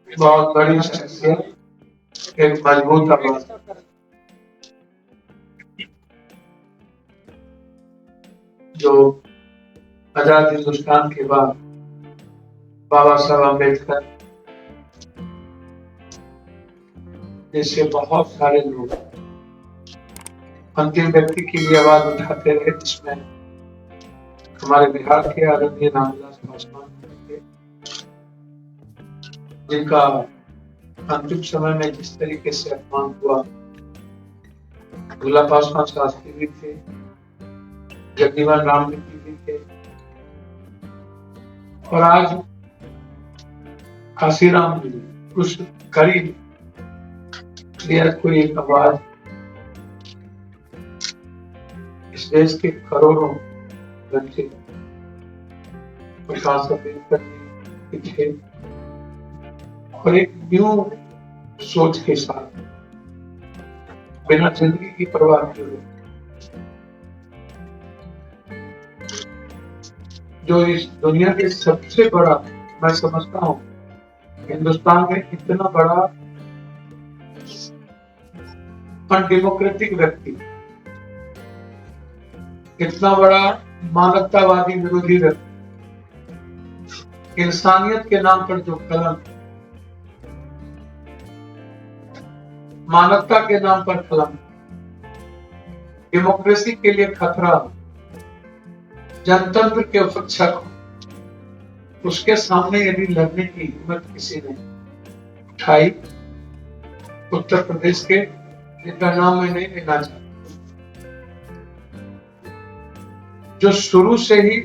बहुत बड़ी शख्सियत, एक मजबूत आवाज। जो आजाद हिंदुस्तान के बाद बाबा साहब अम्बेडकर जैसे बहुत सारे लोग अंतिम व्यक्ति के लिए आवाज उठाते रहे, जिसमें हमारे बिहार के आदरणीय रामविलास पासवान थे, जिनका अंतिम समय में जिस तरीके से अपमान हुआ। दुल्ला पासवान शास्त्री भी थे, जगजीवन राम रेड्डी भी थे, और आज काशीराम जी उस करीब कोई एक आवाज इस देश के करोड़ों बच्चे प्रकाश अम्बेडकर के थे, और एक न्यू सोच के साथ बिना जिंदगी की परवाह किए जो इस दुनिया के सबसे बड़ा, मैं समझता हूँ हिंदुस्तान में इतना बड़ा अनडेमोक्रेटिक व्यक्ति, इतना बड़ा मानवतावादी विरोधी व्यक्ति, इंसानियत के नाम पर जो कलंक, मानवता के नाम पर कलंक, डेमोक्रेसी के लिए खतरा, जनतंत्र के उपरक्षक, उसके सामने यदि लड़ने की हिम्मत किसी ने उठाई, उत्तर प्रदेश के, जिनका नाम मैं नहीं लेना चाहता, जो शुरू से ही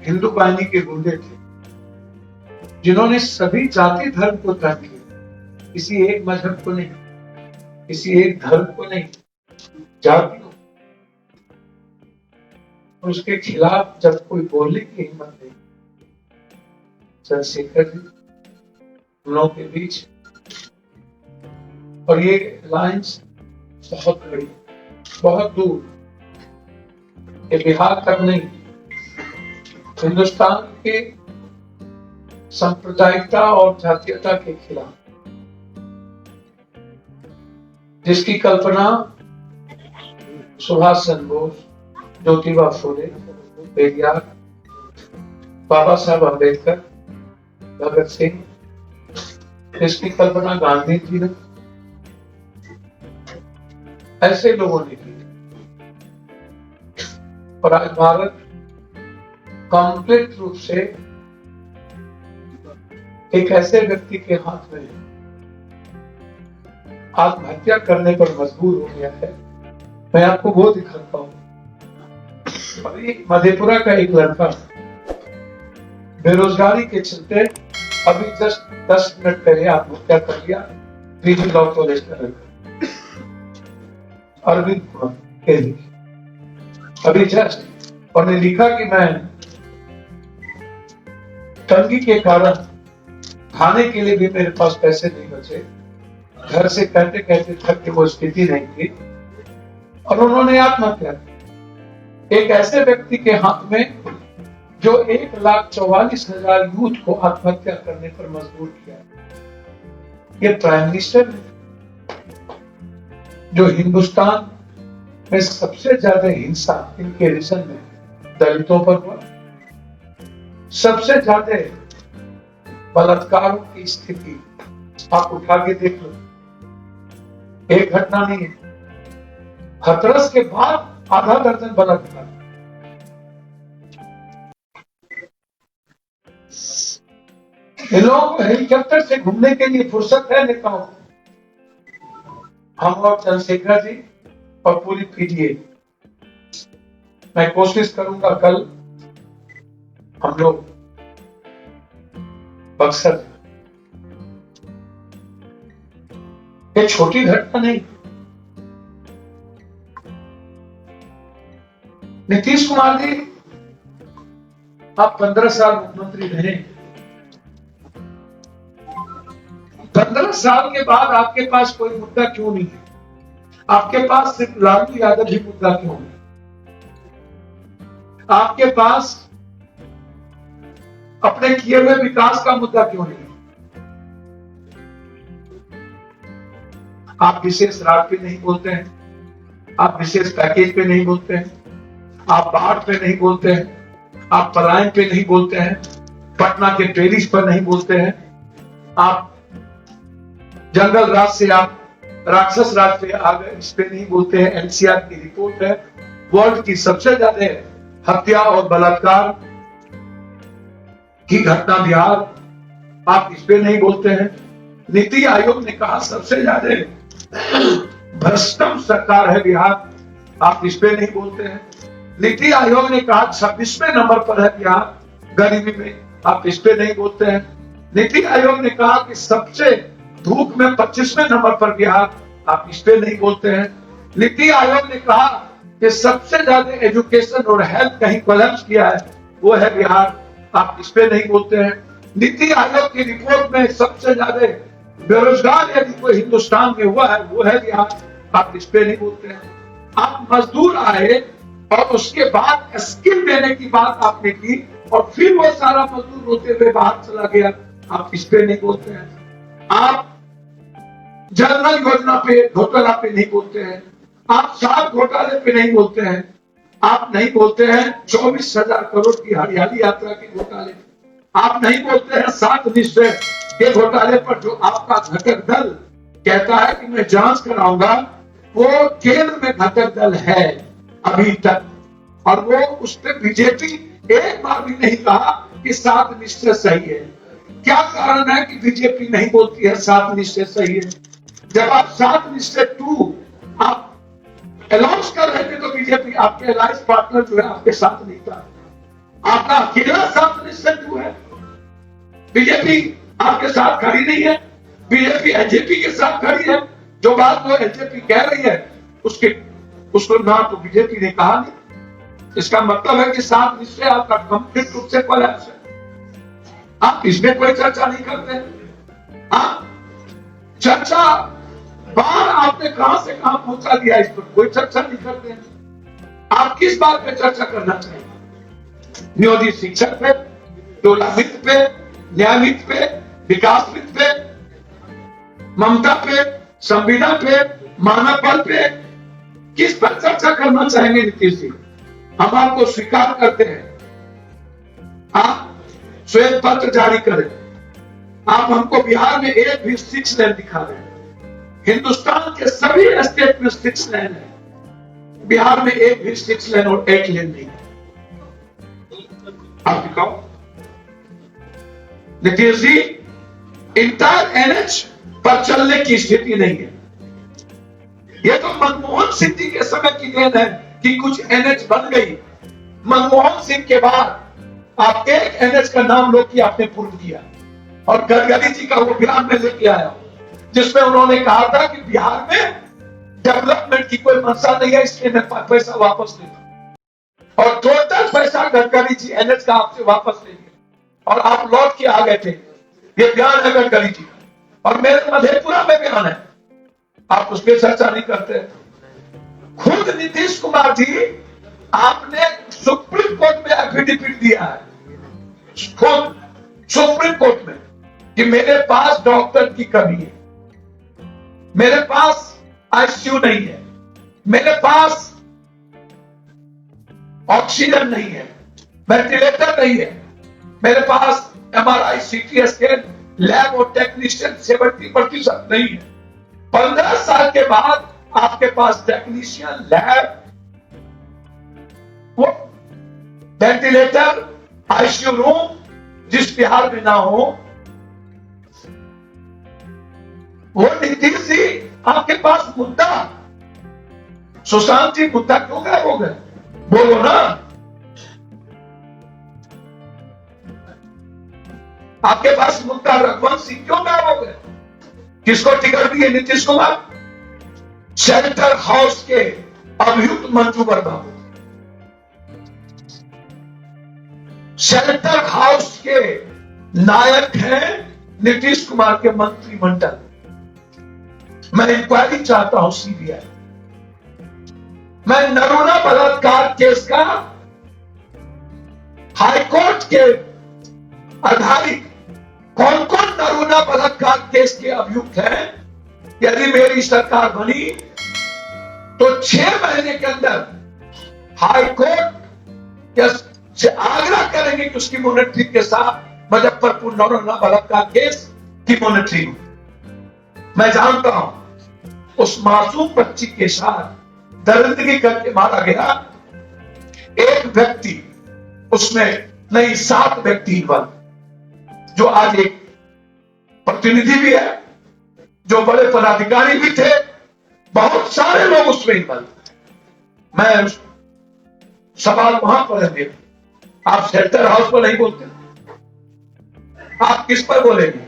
हिंदू बाहिनी के गुंडे थे, जिन्होंने सभी जाति धर्म को तंग किया, किसी एक मजहब को नहीं, किसी एक धर्म को नहीं, जातियों, और उसके खिलाफ जब कोई बोलने की हिम्मत नहीं, चंद्रशेखर जी हम लोगों के बीच, और ये लाइन्स बहुत बड़ी, बहुत दूर, ये बिहार तक नहीं, हिंदुस्तान के सांप्रदायिकता और जातीयता के खिलाफ, जिसकी कल्पना सुभाष चंद्र बोस, ज्योतिबा फुले, पेरियार, बाबा साहब अम्बेडकर, भगत सिंह, इसकी कल्पना गांधी जी ने, ऐसे लोगों ने की। और आज भारत कंप्लीट रूप से एक ऐसे व्यक्ति के हाथ में आत्महत्या करने पर मजबूर हो गया है। मैं आपको वो दिखाता हूँ। अभी मधेपुरा का एक लड़का बेरोजगारी के चलते अभी जस्ट 10 मिनट पहले आत्महत्या कर लिया, पीजी लॉ कॉलेज का लड़का अरविंद कुमार, अभी जस्ट, और ने लिखा कि मैं तंगी के कारण खाने के लिए भी मेरे पास पैसे नहीं बचे, घर से कहते कहते थक के वो स्थिति नहीं थी, और उन्होंने आत्महत्या की। एक ऐसे व्यक्ति के हाथ में जो 1,44,000 यूथ को आत्महत्या करने पर मजबूर किया, ये प्राइम मिनिस्टर है जो हिंदुस्तान में सबसे ज्यादा हिंसा इनके रीजन में दलितों पर हुआ, सबसे ज्यादा बलात्कारों की स्थिति आप उठा के देख लो, एक घटना नहीं है, हाथरस के बाद आधा दर्जन बलात्कार। इन लोगों को हेलीकॉप्टर से घूमने के लिए फुर्सत है नेताओं। हम और चंद्रशेखर जी और पूरी पीडीए, मैं कोशिश करूंगा कल हम लोग बक्सर, ये छोटी घटना नहीं। नीतीश कुमार जी, आप 15 साल मुख्यमंत्री रहे, 15 साल के बाद आपके पास कोई मुद्दा क्यों नहीं है? आपके पास सिर्फ लालू यादव ही मुद्दा क्यों है? आपके पास अपने किए हुए विकास का मुद्दा क्यों नहीं? आप विशेष रात पे नहीं बोलते हैं, आप विशेष पैकेज पे नहीं बोलते हैं, आप बाढ़ पे नहीं बोलते हैं, आप पलायन पे नहीं बोलते हैं, पटना के टेरिस पर नहीं बोलते हैं, आप जंगल राज से आप राक्षस राज पे आ गए, इस पे नहीं बोलते हैं। एनसीआर की रिपोर्ट है, वर्ल्ड की सबसे ज्यादा हत्या और बलात्कार की घटना बिहार, आप इस पे नहीं बोलते हैं। नीति आयोग ने कहा सबसे ज्यादा भ्रष्टम सरकार है बिहार, आप इस पे नहीं बोलते हैं। नीति आयोग ने कहा 26वें नंबर पर है बिहार गरीबी में, आप इस पे नहीं बोलते हैं। नीति आयोग ने कहा कि सबसे भूख में 25वें नंबर पर बिहार, आप इस पे नहीं बोलते हैं। नीति आयोग ने कहा कि सबसे ज्यादा एजुकेशन और हेल्थ कहीं कोलैप्स किया है, वो है बिहार, आप इस पे नहीं बोलते हैं। नीति आयोग की रिपोर्ट में सबसे ज्यादा बेरोजगार यदि कोई हिंदुस्तान में हुआ है, वो है बिहार, आप इस पे नहीं बोलते हैं। आप मजदूर आए और उसके बाद स्किल देने की बात आपने की और फिर वो सारा मजदूर रोते हुए बाहर चला गया, आप इस पे नहीं बोलते हैं। आप जनरल योजना पे घोटाला पे नहीं बोलते हैं, आप सात घोटाले पे नहीं बोलते हैं, आप नहीं बोलते हैं 24,000 करोड़ की हरियाली यात्रा के घोटाले, आप नहीं बोलते हैं 7 निश्चय के घोटाले पर जो आपका घटक दल कहता है कि मैं जांच कराऊंगा, वो केंद्र में घटक दल है अभी तक, और वो उस पर बीजेपी एक बार भी नहीं कहा कि 7 निश्चय सही है। क्या कारण है कि बीजेपी नहीं बोलती है 7 निश्चय सही है? जब आप 7 निश्चय 2 आप अनाउंस कर रहे थे तो बीजेपी आपके अलायंस पार्टनर जो है आपके साथ नहीं था, आपका अकेला 7 निश्चय 2 है, बीजेपी आपके साथ खड़ी नहीं है, बीजेपी एलजेपी के साथ खड़ी है। जो बात वो एलजेपी कह रही है उसको ना तो बीजेपी ने कहा नहीं, इसका मतलब है कि 7 निश्चय आपका कंप्लीट रूप से कोलैप्स है, आप इसमें कोई चर्चा नहीं करते हैं। आप चर्चा बार आपने कहां से कहां पहुंचा दिया, इस पर कोई चर्चा नहीं करते हैं। आप किस बात पे चर्चा करना चाहिए? नियोजित शिक्षक पे, टोला मित्र पे, न्याय मित्र पे, विकास मित्र पे, ममता पे, संविदा पे, मानव बल पे, किस पर चर्चा करना चाहेंगे नीतीश जी? हम आपको स्वीकार करते हैं, आप श्वेत पत्र जारी करें, आप हमको बिहार में एक भी 6 लेन दिखा दें। हिंदुस्तान के सभी स्टेट में 6 लेन है, बिहार में एक भी 6 लेन और 8 लेन नहीं। आप दिखाओ नीतीश जी, इंटायर एनएच पर चलने की स्थिति नहीं है। यह तो मनमोहन सिंह जी के समय की देन है कि कुछ एनएच बन गई। मनमोहन सिंह के बाद आप एक एनएच का नाम लो कि आपने पूर्ण किया, और गडकरी जी का वो बयान में लेके आया जिसमें उन्होंने कहा था कि बिहार में डेवलपमेंट की कोई मंशा नहीं है, इसलिए मैं पैसा वापस ले लूं, और टोटल पैसा गडकरी जी एनएच का आपसे वापस ले लिया और आप लौट के आ गए थे। ये बयान है गडकरी जी का और मेरे मधेपुरा में बयान है, आप उस पर चर्चा नहीं करते। खुद नीतीश कुमार जी, आपने सुप्रीम कोर्ट में एफिडेविट दिया है, खुद सुप्रीम कोर्ट में, कि मेरे पास डॉक्टर की कमी है, मेरे पास आईसीयू नहीं है, मेरे पास ऑक्सीजन नहीं है, वेंटिलेटर नहीं है, मेरे पास एमआरआई सीटी स्कैन लैब और टेक्नीशियन 70% नहीं है। 15 साल के बाद आपके पास टेक्नीशियन, लैब, वो वेंटिलेटर, आईसीयू रूम जिस बिहार में ना हो, वो नीतीश जी आपके पास मुद्दा, सुशांत जी मुद्दा क्यों गायब हो गए? बोलो ना, आपके पास मुद्दा रघुवंश सिंह क्यों गायब हो गए? किसको टिकट दिए नीतीश कुमार? शेल्टर हाउस के अभियुक्त मंजू वर्मा, शेल्टर हाउस के नायक हैं नीतीश कुमार के मंत्रिमंडल। मैं इंक्वायरी चाहता हूं सीबीआई। मैं नरूला बलात्कार केस का हाईकोर्ट के आधारित कौन कौन नरूला बलात्कार केस के अभियुक्त हैं, यदि मेरे मेरी सरकार बनी तो 6 महीने के अंदर हाई कोर्ट से आग्रह करेंगे कि उसकी मॉनिटरिंग के साथ मुजफ्फरपुर नौरंगा बलात्कार केस की मॉनिटरिंग। मैं जानता हूं उस मासूम बच्ची के साथ दरिंदगी करके मारा गया एक व्यक्ति, उसमें नहीं 7 व्यक्ति इन्वॉल्व, जो आज एक प्रतिनिधि भी है, जो बड़े पदाधिकारी भी थे, बहुत सारे लोग उसमें इन्वॉल्व। मैं सवाल वहां पर है, आप शेल्टर हाउस पर नहीं बोलते, आप किस पर बोलेंगे?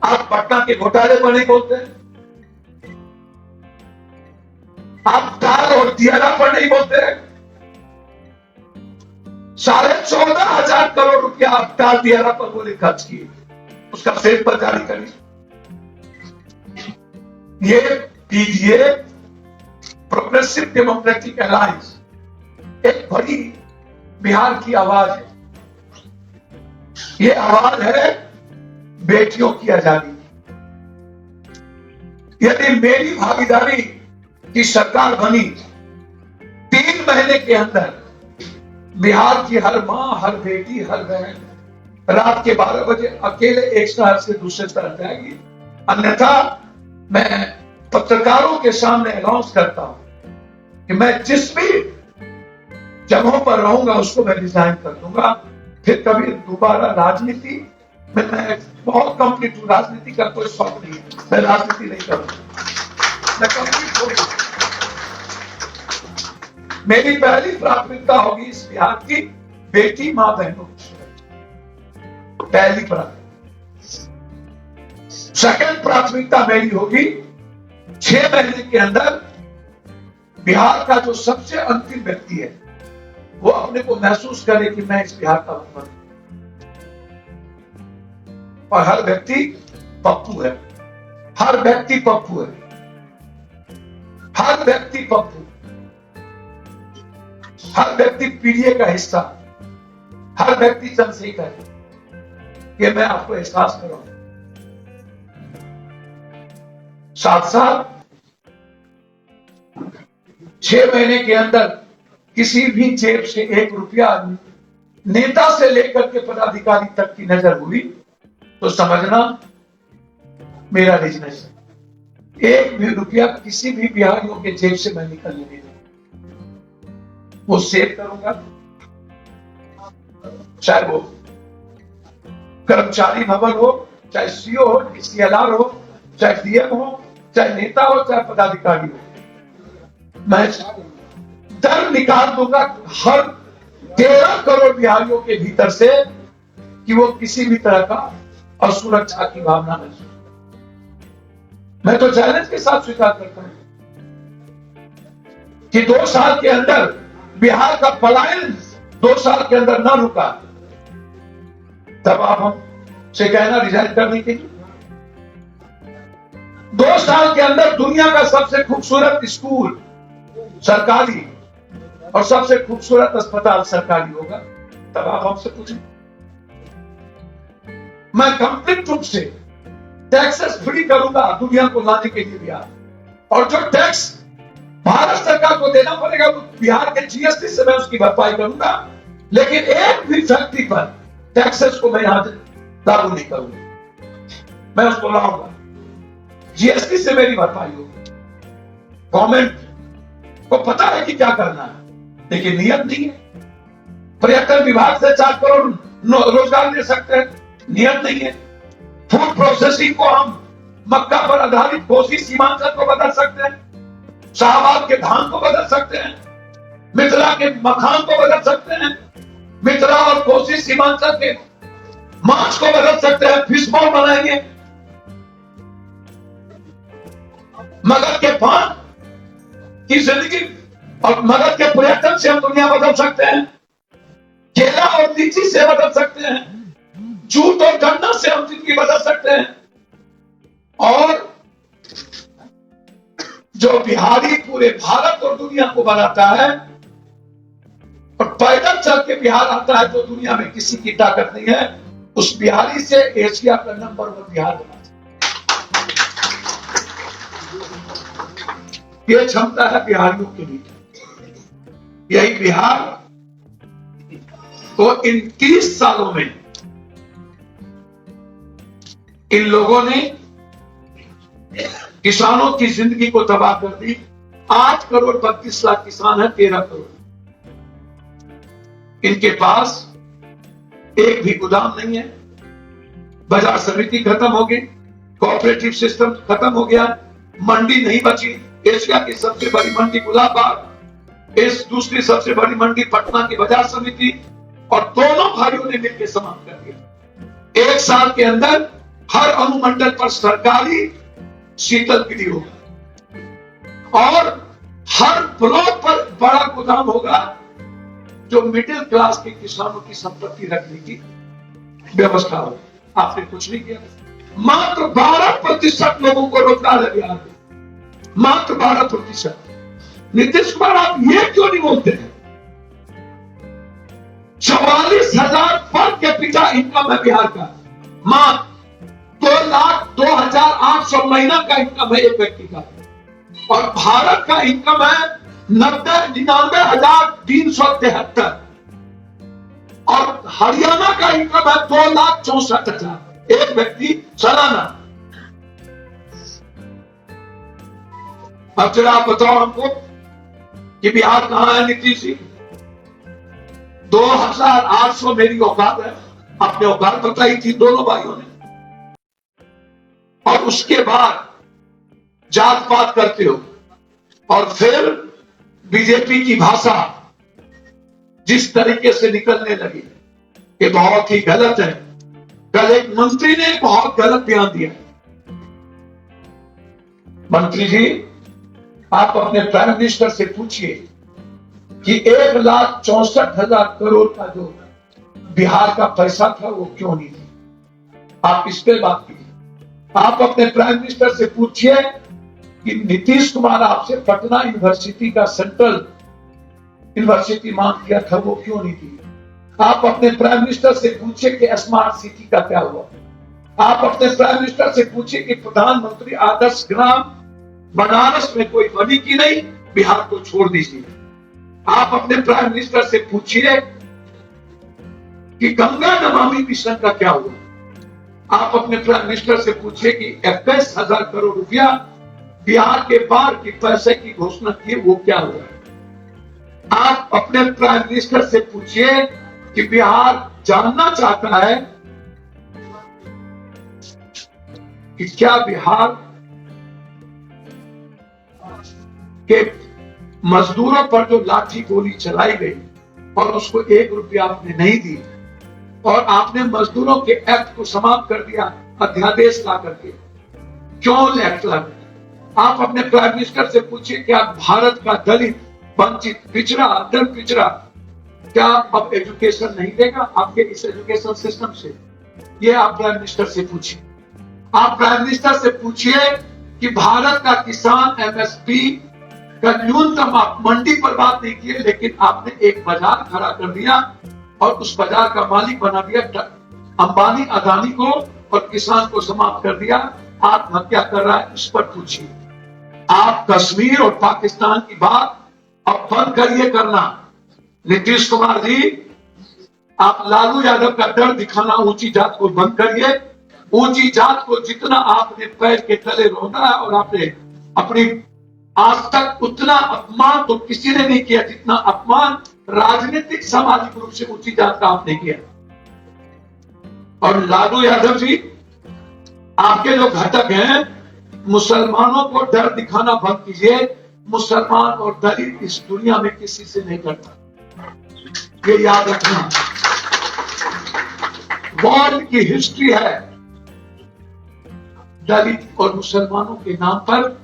आप पटना के घोटाले पर नहीं बोलते, आप ताल और दियारा पर नहीं बोलते। 14,500 करोड़ रुपया आप ताल दियारा पर बोले खर्च किए, उसका शेष पर जारी करिए। ये पीडीए प्रोग्रेसिव डेमोक्रेटिक अलायंस एक बड़ी बिहार की आवाज है। ये आवाज है बेटियों की आजादी। यदि मेरी भागीदारी की सरकार बनी 3 महीने के अंदर बिहार की हर मां, हर बेटी, हर बहन रात के 12 बजे अकेले एक शहर से दूसरे शहर जाएगी। अन्यथा मैं पत्रकारों के सामने अनाउंस करता हूं कि मैं जिस भी जगहों पर रहूंगा उसको मैं रिजाइन कर दूंगा। फिर कभी दोबारा राजनीति में मैं बहुत कंप्लीट हूं, राजनीति का कोई शौक नहीं है, मैं राजनीति नहीं करूंगा, मैं कंप्लीट हो गई। मेरी पहली प्राथमिकता होगी इस बिहार की बेटी मां बहनों की सुरक्षा, पहली प्राथमिकता। सेकंड प्राथमिकता मेरी होगी 6 महीने के अंदर बिहार का जो सबसे अंतिम व्यक्ति है वो अपने को महसूस करे कि मैं इस बिहार का मुख्यमंत्री, और हर व्यक्ति पप्पू है, हर व्यक्ति पप्पू है, हर व्यक्ति पप्पू, हर व्यक्ति पीडीए का हिस्सा, हर व्यक्ति चंद्रशेखर है। ये मैं आपको एहसास कराऊं। साथ साथ 6 महीने के अंदर किसी भी जेब से 1 रुपया नेता से लेकर के पदाधिकारी तक की नजर हुई तो समझना मेरा बिजनेस है। 1 भी रुपया किसी भी बिहारियों के जेब से मैं निकलने नहीं दूंगा, वो सेव करूंगा। चाहे वो कर्मचारी भवन हो, चाहे सीओ हो, डीसीएलआर हो, चाहे डीएम हो, चाहे नेता हो, चाहे पदाधिकारी हो, मैं डर निकाल दूंगा हर 13 करोड़ बिहारियों के भीतर से कि वो किसी भी तरह का असुरक्षा की भावना महसूस। मैं तो चैलेंज के साथ स्वीकार करता हूं कि 2 साल के अंदर बिहार का पलायन 2 साल के अंदर ना रुका, तब आप हमसे कहना रिजाइन करने के लिए। 2 साल के अंदर दुनिया का सबसे खूबसूरत स्कूल सरकारी और सबसे खूबसूरत अस्पताल सरकारी होगा, तब आप हमसे पूछें। मैं कंप्लीट रूप से टैक्सेस फ्री करूंगा दुनिया को लाने के लिए बिहार, और जो टैक्स भारत सरकार को देना पड़ेगा वो बिहार के जीएसटी से मैं उसकी भरपाई करूंगा, लेकिन एक भी फैक्ट्री पर टैक्सेस को मैं यहां लागू नहीं करूंगा, मैं उसको लाऊंगा, जीएसटी से मेरी भरपाई होगी। गवर्नमेंट को पता है कि क्या करना है, लेकिन नियत नहीं है। पर्यटन विभाग से 4 करोड़ रोजगार दे सकते हैं, नियत नहीं है। फूड प्रोसेसिंग को हम मक्का पर आधारित कोसी सीमांचल को बदल सकते हैं, शाहबाद के धान को बदल सकते हैं, मिथिला के मखान को बदल सकते हैं, मिथिला और कोसी सीमांचल के मांस को बदल सकते हैं, फिश बॉल बनाएंगे, मगध के पान की जिंदगी और मगध के पर्यटन से हम दुनिया बदल सकते हैं, केला और लीची से बदल सकते हैं, जूट और गन्ना से हम जिंदगी बदल सकते हैं। और जो बिहारी पूरे भारत और दुनिया को बनाता है और पैदल चल के बिहार आता है, तो दुनिया में किसी की ताकत नहीं है, उस बिहारी से एशिया का नंबर 1 बिहार बना। ये क्षमता है बिहारियों के लिए। यही बिहार तो इन 30 सालों में इन लोगों ने किसानों की जिंदगी को तबाह कर दी। 8 करोड़ 32 लाख किसान है, 13 करोड़। इनके पास एक भी गोदाम नहीं है, बाजार समिति खत्म हो गई, कोऑपरेटिव सिस्टम खत्म हो गया, मंडी नहीं बची। एशिया की सबसे बड़ी मंडी गुलाबबाग, इस दूसरी सबसे बड़ी मंडी पटना की बाजार समिति, और दोनों भाइयों ने मिलकर समाप्त कर दिया। 1 साल के अंदर हर अनुमंडल पर सरकारी शीतल गृह होगा और हर ब्लॉक पर बड़ा गोदाम होगा जो मिडिल क्लास के किसानों की संपत्ति रखने की व्यवस्था हो। आपने कुछ नहीं किया। मात्र 12% लोगों को रोजगार है बिहार में, मात्र 12%। नीतीश कुमार, आप ये क्यों नहीं बोलते हैं? 44,000 पर कैपिटा इनकम है बिहार का, मात्र 2,02,800 महीना का इनकम है एक व्यक्ति का, और भारत का इनकम है 99,373, और हरियाणा का इनकम है 2,64,000 एक व्यक्ति सालाना। अब जरा आप बताओ हमको कि बिहार कहां है नीतीश जी? 2,800 मेरी औकात है, अपने औकात बताई थी दोनों भाइयों ने, और उसके बाद जात पात करते हो, और फिर बीजेपी की भाषा जिस तरीके से निकलने लगी ये बहुत ही गलत है। कल एक मंत्री ने बहुत गलत बयान दिया। मंत्री जी, आप अपने प्राइम मिनिस्टर से पूछिए कि 1,64,000 करोड़ का जो बिहार का पैसा था वो क्यों नहीं थी। आप इस पे बात कीजिए। आप अपने प्राइम मिनिस्टर से पूछिए कि नीतीश कुमार आपसे पटना यूनिवर्सिटी का सेंट्रल यूनिवर्सिटी मांग किया था, वो क्यों नहीं थी। आप अपने प्राइम मिनिस्टर से पूछिए कि स्मार्ट सिटी का क्या हुआ। आप अपने प्राइम मिनिस्टर से पूछिए कि प्रधानमंत्री आदर्श ग्राम बनारस में कोई बनी कि नहीं, बिहार को छोड़ दीजिए। आप अपने प्राइम मिनिस्टर से पूछिए कि गंगा नमामि मिशन का क्या हुआ। आप अपने प्राइम मिनिस्टर से पूछिए कि 21,000 करोड़ रुपया बिहार के बाढ़ की पैसे की घोषणा की, वो क्या हुआ। आप अपने प्राइम मिनिस्टर से पूछिए कि बिहार जानना चाहता है कि क्या बिहार के मजदूरों पर जो लाठी गोली चलाई गई और उसको 1 रुपया आपने नहीं दी, और आपने मजदूरों के एक्ट को समाप्त कर दिया अध्यादेश ला करके, क्यों एक्ट ला? आप अपने प्राइम मिनिस्टर से पूछिए क्या भारत का दलित, वंचित, पिछड़ा, दल पिछड़ा क्या अब एजुकेशन नहीं देगा आपके इस एजुकेशन सिस्टम से? ये आप प्राइम मिनिस्टर से पूछिए। आप प्राइम मिनिस्टर से पूछिए कि भारत का किसान एमएसपी का न्यूनतम, आप मंडी पर बात नहीं किए, लेकिन आपने एक बाजार खड़ा कर दिया और उस बाजार का मालिक बना दिया अंबानी अदानी को, और किसान को समाप्त कर दिया, आत्महत्या कर रहा है, इस पर पूछिए। आप कश्मीर और पाकिस्तान की बात अब बंद करिए करना। नीतीश कुमार जी, आप लालू यादव का डर दिखाना ऊंची जात को बंद करिए। ऊंची जात को जितना आपने पैर के तले रोना है, और आपने अपनी आज तक उतना अपमान तो किसी ने नहीं किया जितना अपमान राजनीतिक सामाजिक रूप से ऊंची जात का आपने किया। और लालू यादव जी, आपके जो घटक हैं, मुसलमानों को डर दिखाना बंद कीजिए। मुसलमान और दलित इस दुनिया में किसी से नहीं करता, ये याद रखना। वर्ल्ड की हिस्ट्री है, दलित और मुसलमानों के नाम पर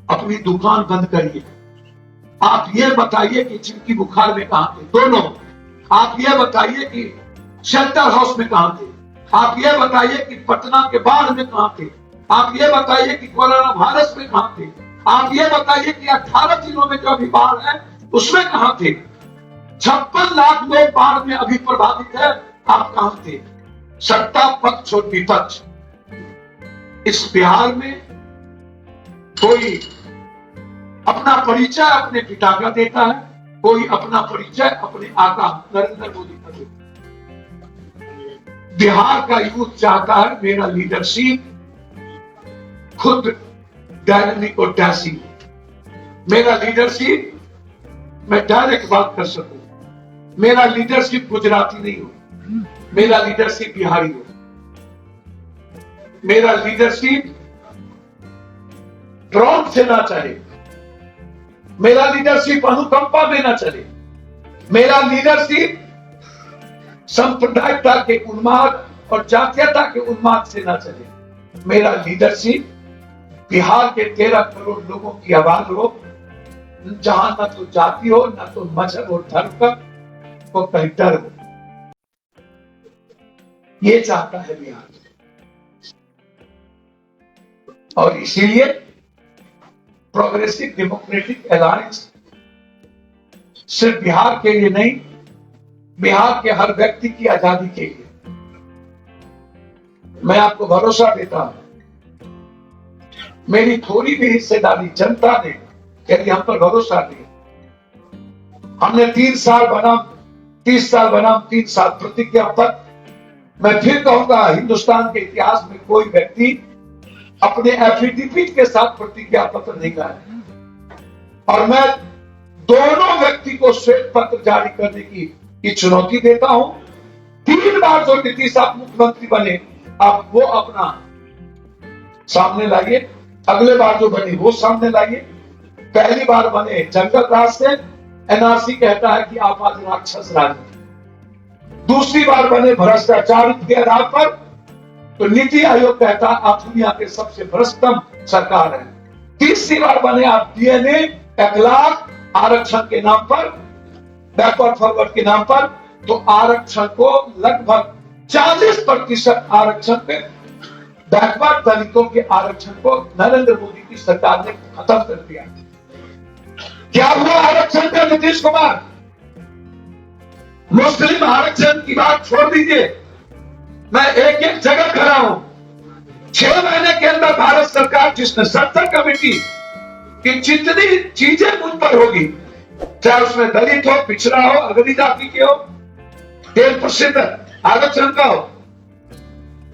अपनी दुकान बंद करिए। आप ये बताइए कि चिमकी बुखार में कहां थे दोनों। आप ये बताइए कि शेल्टर हाउस में कहां थे। आप ये बताइए कि पटना के बाढ़ में कहां थे। आप ये बताइए कि कोरोना वायरस में कहां थे। आप ये बताइए कि 18 जिलों में जो अभी बाढ़ है उसमें कहां थे। 56 लाख लोग बाढ़ में अभी प्रभावित है, आप कहां थे। सत्ता पक्ष और विपक्ष, इस बिहार में कोई अपना परिचय अपने पिता का देता है, कोई अपना परिचय अपने आका नरेंद्र मोदी का देता है। बिहार का यूथ चाहता है मेरा लीडरशिप खुद डायनेमिक और डैशिंग, मेरा लीडरशिप मैं डायरेक्ट बात कर सकूं, मेरा लीडरशिप गुजराती नहीं हो, मेरा लीडरशिप बिहारी हो, मेरा लीडरशिप ड्रोन से ना चले, मेरा लीडरशिप अनुकंपा में ना चले, मेरा लीडरशिप सांप्रदायिकता के उन्माद और जातीयता के उन्माद से ना चले, मेरा लीडरशिप बिहार के 13 करोड़ लोगों की आवाज हो, जहां ना तो जाति हो ना तो मजहब और धर्म का को कहीं डर हो। ये चाहता है बिहार, और इसीलिए प्रोग्रेसिव डेमोक्रेटिक अलायंस सिर्फ बिहार के लिए नहीं, बिहार के हर व्यक्ति की आजादी के लिए। मैं आपको भरोसा देता हूं, मेरी थोड़ी भी हिस्सेदारी जनता ने यदि हम पर भरोसा दिया, हमने 3 साल बनाम 30 साल बनाम 3 साल प्रतिज्ञा पर, मैं फिर कहूंगा हिंदुस्तान के इतिहास में कोई व्यक्ति अपने एफिडेविट के साथ प्रतिज्ञा पत्र नहीं लाया, और मैं दोनों व्यक्ति को श्वेत पत्र जारी करने की चुनौती देता हूं। 3 बार जो नीतीश आप मुख्यमंत्री बने, आप वो अपना सामने लाइए, अगले बार जो बने वो सामने लाइए। पहली बार बने जंगल राज से, एनआरसी कहता है कि आप आज राक्षस राज, दूसरी बार बने भ्रष्टाचार के आधार पर, तो नीति आयोग कहता है आप दुनिया के सबसे भ्रष्टतम सरकार है। तीसरी बार बने आप डीएनए इखलाक आरक्षण के नाम पर, बैकवर्ड फॉरवर्ड के नाम पर, तो आरक्षण को लगभग 40% आरक्षण पे, बैकवर्ड दलितों के आरक्षण को नरेंद्र मोदी की सरकार ने खत्म कर दिया। क्या हुआ आरक्षण का नीतीश कुमार? मुस्लिम आरक्षण की बात छोड़ दीजिए, मैं एक एक जगह खड़ा हूं। 6 महीने के अंदर भारत सरकार जिसने 70 कमेटी की जितनी चीजें मुझ पर होगी, चाहे उसमें दलित हो, पिछड़ा हो, अगली जाति के हो, 13% आरक्षण का हो,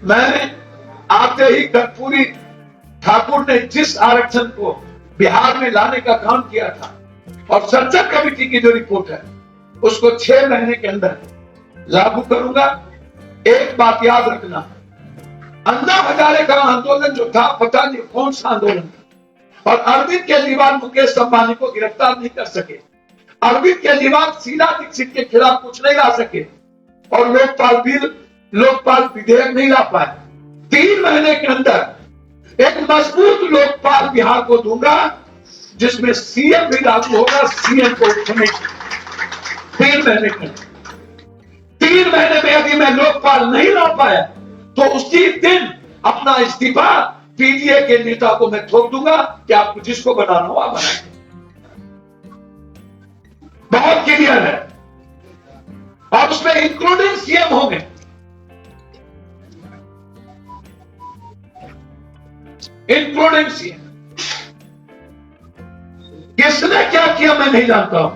मैंने आते ही कर्पूरी ठाकुर ने जिस आरक्षण को बिहार में लाने का काम किया था, और 70 कमेटी की जो रिपोर्ट है उसको 6 महीने के अंदर लागू करूंगा। एक बात याद रखना, अन्ना हजारे का आंदोलन जो था, पता नहीं कौन सा आंदोलन था, और अरविंद केजरीवाल मुकेश अंबानी को गिरफ्तार नहीं कर सके, अरविंद केजरीवाल शीला दीक्षित के खिलाफ कुछ नहीं ला सके, और लोकपाल विधेयक नहीं ला पाए। 3 महीने के अंदर एक मजबूत लोकपाल बिहार को दूंगा, जिसमें सीएम भी लागू होगा, सीएम को उठने 3 महीने के अंदर। 3 महीने में यदि मैं लोकपाल नहीं ला पाया, तो उसी दिन अपना इस्तीफा पीडीए के नेता को मैं थोप दूंगा कि आपको जिसको बनाना हो आप बनाइए। बहुत क्लियर है, और उसमें इंक्लूडिंग सीएम होंगे। Including CM. किसने क्या किया मैं नहीं जानता हूं,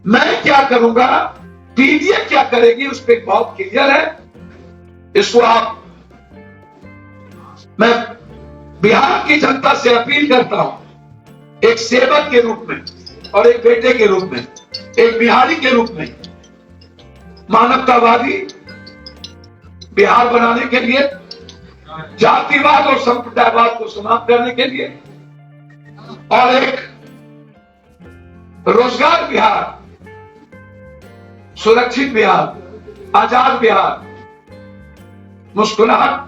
मैं क्या करूंगा, पीडीए क्या करेगी, उस पर बहुत क्लियर है। इसको मैं बिहार की जनता से अपील करता हूं, एक सेवक के रूप में और एक बेटे के रूप में, एक बिहारी के रूप में, मानवतावादी बिहार बनाने के लिए, जातिवाद और संप्रदायवाद को समाप्त करने के लिए, और एक रोजगार बिहार, सुरक्षित बिहार, आजाद बिहार, मुस्कुराहट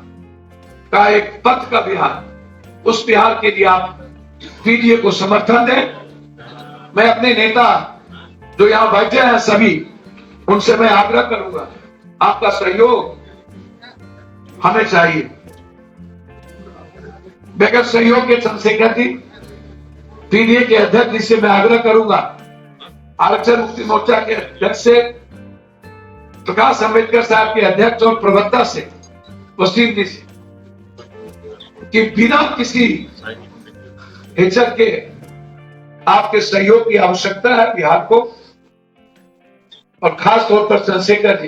का एक पथ का बिहार, उस बिहार के लिए आप पीडीए को समर्थन दें। मैं अपने नेता जो यहां बैठे हैं सभी, उनसे मैं आग्रह करूंगा, आपका सहयोग हमें चाहिए। बगैर सहयोग के चंद्रशेखर जी पीडीए के अध्यक्ष जी से मैं आग्रह करूंगा, आरक्षण मुक्ति मोर्चा के अध्यक्ष से, प्रकाश अंबेडकर साहब के अध्यक्ष और प्रवक्ता से, वसीम जी से, कि बिना किसी हिचक के आपके सहयोग की आवश्यकता है बिहार को, और खास तौर पर चंद्रशेखर जी,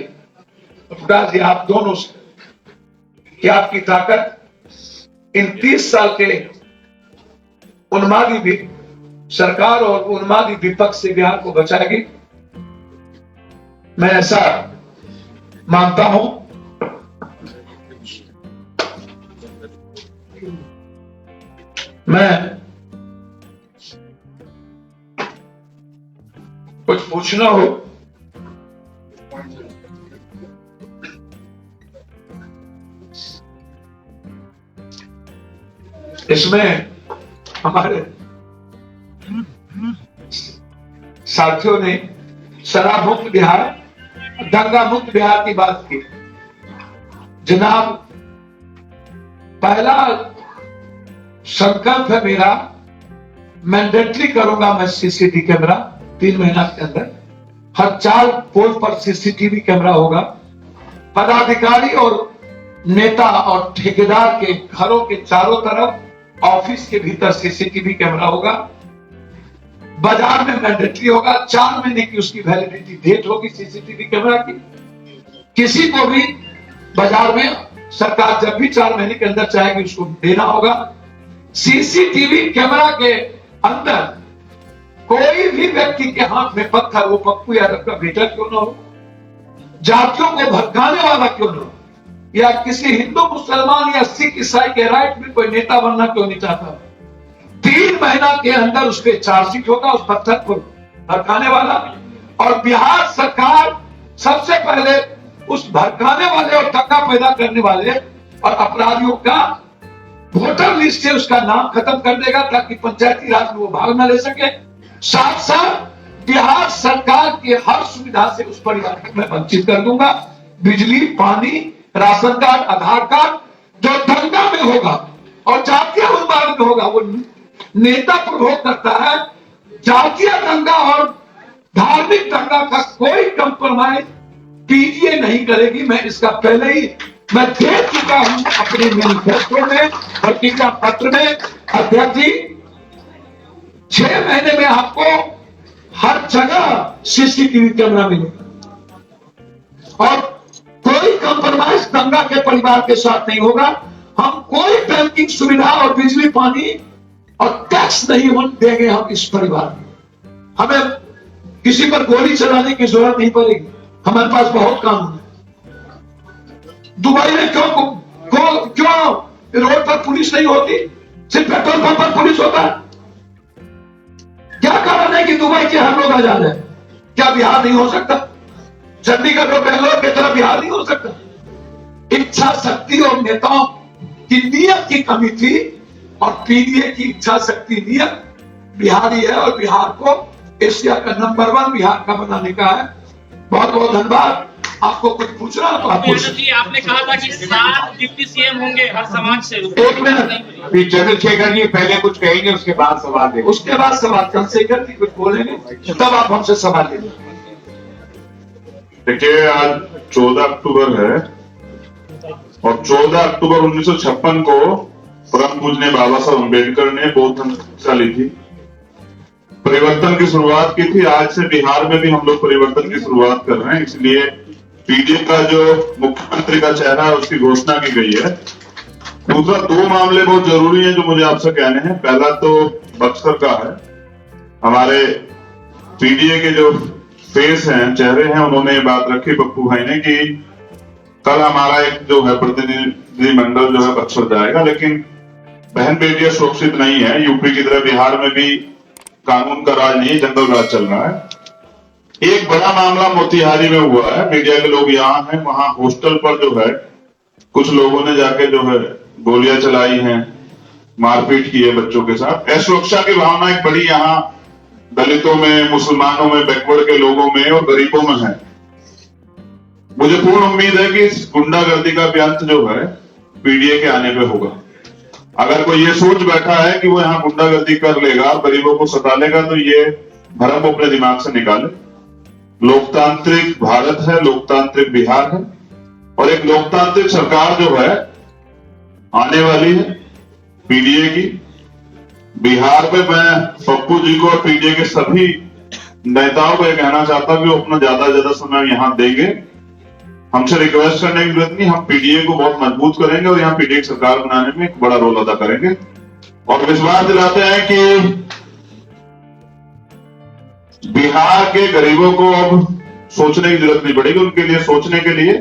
प्रकाश जी, आप दोनों से कि आपकी ताकत इन 30 साल के उन्मादी भी सरकार और उन्मादी विपक्ष से बिहार को बचाएगी। मैं ऐसा मानता हूं। मैं कुछ पूछना हो इसमें हमारे साथियों ने शराब मुक्त बिहार, दंगा मुक्त बिहार की बात की। जनाब, पहला संकल्प है मेरा, मैंडेटरी करूंगा मैं सीसीटीवी कैमरा 3 महीना के अंदर। हर 4 पोल पर सीसीटीवी कैमरा होगा। पदाधिकारी और नेता और ठेकेदार के घरों के चारों तरफ, ऑफिस के भीतर सीसीटीवी कैमरा होगा। बाजार में मैंडेटरी होगा। 4 महीने की उसकी वैलिडिटी डेट होगी सीसीटीवी कैमरा की। किसी को भी बाजार में सरकार जब भी 4 महीने के अंदर चाहेगी उसको देना होगा। सीसीटीवी कैमरा के अंदर कोई भी व्यक्ति के हाथ में पत्थर, वो पप्पू यादव का बेटा क्यों ना हो, जातियों को भड़काने वाला क्यों ना हो, या किसी हिंदू मुसलमान या सिख ईसाई के राइट में कोई नेता बनना क्यों नहीं चाहता, 3 महीना के अंदर उस पर चार्जशीट होगा, उस पत्थर को भड़काने वाला। और बिहार सरकार सबसे पहले उस भड़काने वाले और धक्का पैदा करने वाले और अपराधियों का वोटर लिस्ट से उसका नाम खत्म कर देगा, ताकि पंचायती राज में वो भाग न ले सके। साथ साथ बिहार सरकार की हर सुविधा से उस परिवार को मैं वंचित कर दूंगा। बिजली, पानी, राशन कार्ड, आधार कार्ड जो दंगा में होगा और जातीय उन्माद में होगा, वो नेता प्रभोग करता है। जातीय दंगा और धार्मिक दंगा का कोई कंप्रोमाइज पीजीए नहीं करेगी। मैं इसका पहले ही मैं दे चुका हूं अपने मैनिफेस्टो में, प्रतिज्ञा पत्र में। अध्यक्ष जी, 6 महीने में आपको हर जगह सीसीटीवी कैमरा मिलेगा और कोई कंप्रोमाइज दंगा के परिवार के साथ नहीं होगा। हम कोई बैंकिंग सुविधा और बिजली, पानी और टैक्स नहीं देंगे हम इस परिवार में। हमें किसी पर गोली चलाने की जरूरत नहीं पड़ेगी, हमारे पास बहुत कानून है। दुबई में क्यों रोड पर पुलिस नहीं होती, सिर्फ पेट्रोल पंप पर पुलिस होता है? क्या कारण है कि दुबई के हर लोग आजाद है? क्या बिहार नहीं हो सकता? चंडीगढ़ और बेंगलोर की तरह बिहार नहीं हो सकता? इच्छा शक्ति और नेताओं की नियत की कमी थी, और पीडीए की इच्छा शक्ति नियत बिहारी है, और बिहार को एशिया का नंबर 1 बिहार का बनाने का है। बहुत बहुत धन्यवाद। आपको कुछ पूछना तो आप पूछिए। आपने कहा था कि 7 डिप्टी सीएम होंगे हर समाज से। 1 मिनट, चंद्रशेखर जी पहले कुछ कहेंगे, उसके बाद सवाल देंगे। उसके बाद सवाल चंद्रशेखर जी कुछ बोलेंगे, तब आप हमसे सवाल लेंगे। देखिए, आज 14 अक्टूबर है और 14 अक्टूबर 1956 को परम पूज्य बाबा साहब अम्बेडकर ने बौद्ध धर्म की शिक्षा ली थी, परिवर्तन की शुरुआत की थी। आज से बिहार में भी हम लोग परिवर्तन की शुरुआत कर रहे हैं, इसलिए पीडीए का जो मुख्यमंत्री का चेहरा है उसकी घोषणा की गई है। दूसरा, 2 मामले बहुत जरूरी हैं जो मुझे आपसे कहने हैं। पहला तो बक्सर का है। हमारे पीडीए के जो फेस हैं, चेहरे हैं, उन्होंने ये बात रखी पप्पू भाई ने कि कल हमारा एक जो है प्रतिनिधि मंडल जो है बक्सर जाएगा, लेकिन बहन बेटियां सुरक्षित नहीं है। यूपी की तरह बिहार में भी कानून का राज नहीं, जंगल राज चल रहा है। एक बड़ा मामला मोतिहारी में हुआ है, मीडिया के लोग यहाँ हैं, वहां हॉस्टल पर जो है कुछ लोगों ने जाके जो है गोलियां चलाई हैं, मारपीट की है बच्चों के साथ। असुरक्षा की भावना एक बड़ी यहाँ दलितों में, मुसलमानों में, बैकवर्ड के लोगों में और गरीबों में है। मुझे पूर्ण उम्मीद है कि इस गुंडागर्दी का भी अंत जो है पीडीए के आने पे होगा। अगर कोई ये सोच बैठा है कि वो यहाँ गुंडागर्दी कर लेगा, गरीबों को सता लेगा, तो ये भ्रम अपने दिमाग से निकाले। लोकतांत्रिक भारत है, लोकतांत्रिक बिहार है, और एक लोकतांत्रिक सरकार जो है आने वाली है पीडीए की। बिहार में मैं पप्पू जी को और पीडीए के सभी नेताओं को ये कहना चाहता हूं कि वो अपना ज्यादा से ज्यादा समय यहाँ देंगे। हमसे रिक्वेस्ट करने की जरूरत नहीं, हम पीडीए को बहुत मजबूत करेंगे और यहाँ पीडीए की सरकार बनाने में एक बड़ा रोल अदा करेंगे और विश्वास दिलाते हैं कि बिहार के गरीबों को अब सोचने की जरूरत नहीं पड़ेगी। उनके लिए सोचने के लिए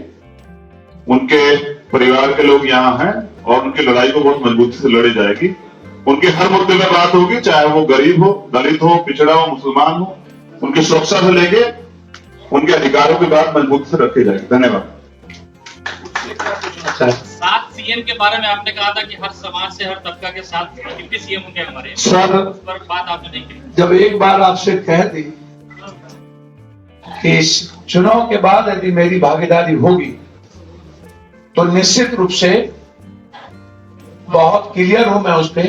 उनके परिवार के लोग यहाँ हैं और उनकी लड़ाई को बहुत मजबूती से लड़ी जाएगी। उनके हर मुद्दे में बात होगी, चाहे वो गरीब हो, दलित हो, पिछड़ा हो, मुसलमान हो, उनकी सुरक्षा से लेके उनके अधिकारों की बात मजबूती से रखी जाएगी। धन्यवाद। 7 सीएम के बारे में आपने कहा था कि हर समाज से, हर तबका के साथ डिप्टी सीएम होंगे हमारे, सर, उस पर बात आपने नहीं की। जब एक बार आपसे कह दी कि इस चुनाव के बाद यदि मेरी भागीदारी होगी तो निश्चित रूप से बहुत क्लियर हूं मैं उस पर,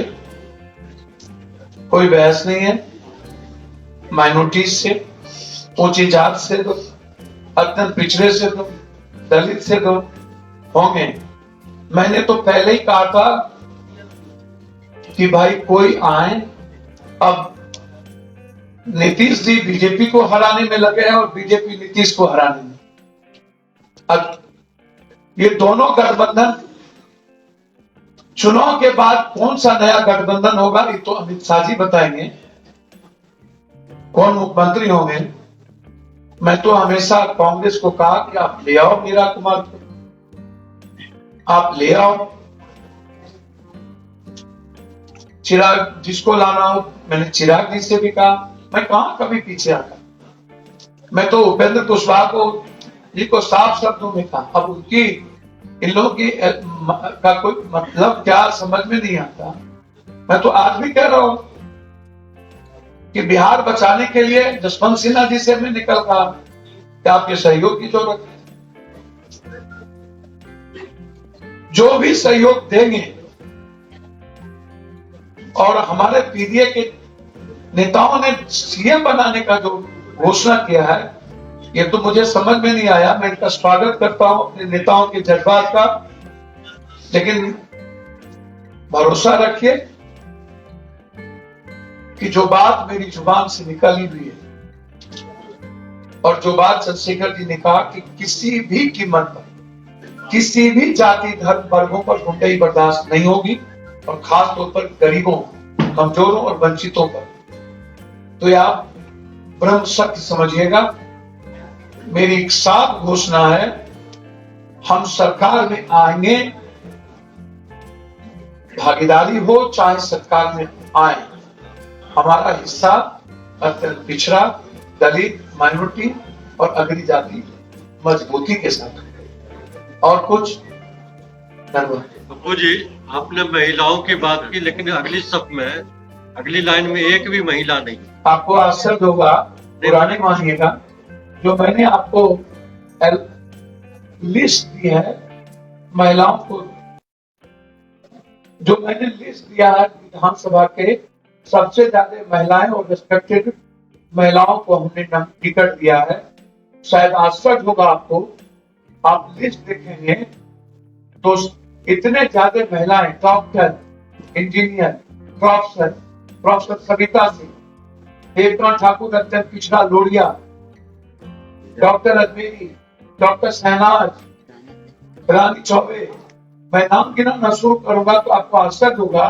कोई बहस नहीं है। माइनॉरिटीज से, ऊंची जात से दो, अत्यंत पिछड़े से दो, दलित से दो होंगे। मैंने तो पहले ही कहा था कि भाई कोई आए। अब नीतीश जी बीजेपी को हराने में लगे हैं और बीजेपी नीतीश को हराने में। अब ये दोनों गठबंधन, चुनाव के बाद कौन सा नया गठबंधन होगा ये तो अमित शाह जी बताएंगे, कौन मुख्यमंत्री होंगे। मैं तो हमेशा कांग्रेस को कहा कि आप ले आओ मीरा कुमार को, आप ले आओ, चिराग जिसको लाना हो। मैंने चिराग जी से भी कहा, मैं कहां कभी पीछे आता। मैं तो उपेंद्र कुशवाहा को जी को साफ शब्दों में कहा। अब उनकी इन लोगों की का कोई मतलब क्या समझ में नहीं आता। मैं तो आज भी कह रहा हूं कि बिहार बचाने के लिए जसवंत सिन्हा जी से मैं निकल रहा कि आपके सहयोग की जरूरत है। जो भी सहयोग देंगे और हमारे पीडीए के नेताओं ने सीएम बनाने का जो घोषणा किया है, ये तो मुझे समझ में नहीं आया। मैं इनका स्वागत करता हूं अपने नेताओं के जज्बात का, लेकिन भरोसा रखिए कि जो बात मेरी जुबान से निकली हुई है और जो बात चंद्रशेखर जी ने कहा कि किसी भी कीमत पर, किसी भी जाति धर्म वर्गों पर गुंडाई बर्दाश्त नहीं होगी और खास तौर पर गरीबों, कमजोरों और वंचितों पर। तो ये आप ब्रह्म सत्य समझिएगा। मेरी एक साफ घोषणा है, हम सरकार में आएंगे, भागीदारी हो चाहे सरकार में आए, हमारा हिस्सा अत्यंत पिछड़ा, दलित, माइनॉरिटी और अग्री जाति मजबूती के साथ। और कुछ पप्पू जी, आपने महिलाओं की बात की, लेकिन अगली सब में, अगली लाइन में एक भी महिला नहीं। आपको आश्चर्य होगा, पुराने मानिएगा, जो मैंने आपको लिस्ट दी है महिलाओं को, जो मैंने लिस्ट दिया है विधानसभा के सबसे ज्यादा महिलाएं और रिस्पेक्टेड महिलाओं को हमने टिकट दिया है। शायद आश्चर्य होगा आपको, आप लिस्ट देखेंगे तो इतने ज्यादा महिलाएं, doctor, engineer, professor Savita Singh, Devkant Thakur अत्यंत पिछड़ा लोरिया, डॉक्टर अजमेरी, डॉक्टर शहनाज, रानी चौबे, मैं नाम गिनाना शुरू करूंगा तो आपको आश्चर्य होगा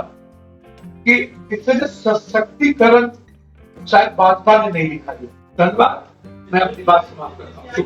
कि इतने सशक्तिकरण शायद भाजपा ने नहीं लिखा है। धन्यवाद, मैं अपनी बात समाप्त करता हूँ।